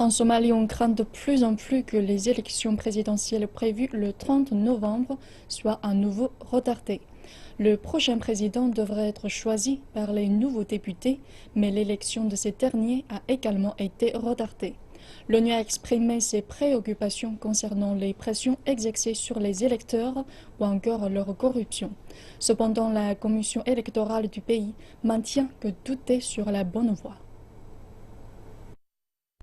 En Somalie, on craint de plus en plus que les élections présidentielles prévues le 30 novembre soient à nouveau retardées. Le prochain président devrait être choisi par les nouveaux députés, mais l'élection de ces derniers a également été retardée. L'ONU a exprimé ses préoccupations concernant les pressions exercées sur les électeurs ou encore leur corruption. Cependant, la commission électorale du pays maintient que tout est sur la bonne voie.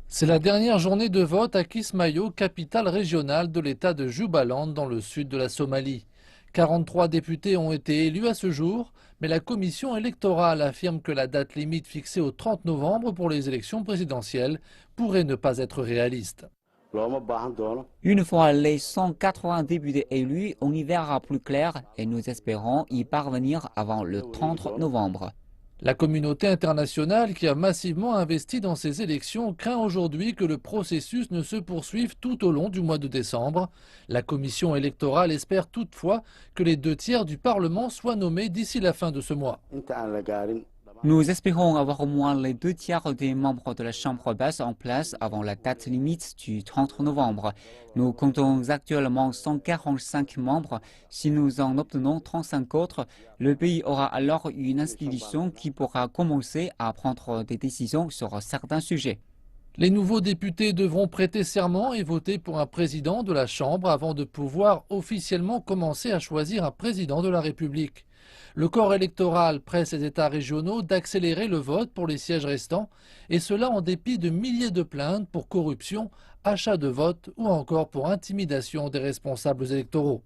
C'est la dernière journée de vote à Kismayo, capitale régionale de l'État de Jubaland, dans le sud de la Somalie. 43 députés ont été élus à ce jour, mais la commission électorale affirme que la date limite fixée au 30 novembre pour les élections présidentielles pourrait ne pas être réaliste. Une fois les 180 députés élus, on y verra plus clair et nous espérons y parvenir avant le 30 novembre. La communauté internationale qui a massivement investi dans ces élections craint aujourd'hui que le processus ne se poursuive tout au long du mois de décembre. La commission électorale espère toutefois que les 2 tiers du Parlement soient nommés d'ici la fin de ce mois. Nous espérons avoir au moins les 2 tiers des membres de la Chambre basse en place avant la date limite du 30 novembre. Nous comptons actuellement 145 membres. Si nous en obtenons 35 autres, le pays aura alors une institution qui pourra commencer à prendre des décisions sur certains sujets. Les nouveaux députés devront prêter serment et voter pour un président de la Chambre avant de pouvoir officiellement commencer à choisir un président de la République. Le corps électoral presse les États régionaux d'accélérer le vote pour les sièges restants, et cela en dépit de milliers de plaintes pour corruption, achat de vote ou encore pour intimidation des responsables électoraux.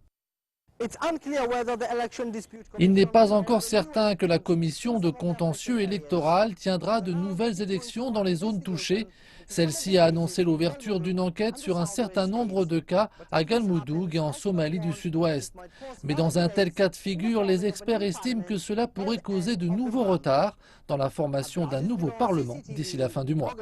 Il n'est pas encore certain que la commission de contentieux électoral tiendra de nouvelles élections dans les zones touchées. Celle-ci a annoncé l'ouverture d'une enquête sur un certain nombre de cas à Galmudug et en Somalie du Sud-Ouest. Mais dans un tel cas de figure, les experts estiment que cela pourrait causer de nouveaux retards dans la formation d'un nouveau Parlement d'ici la fin du mois.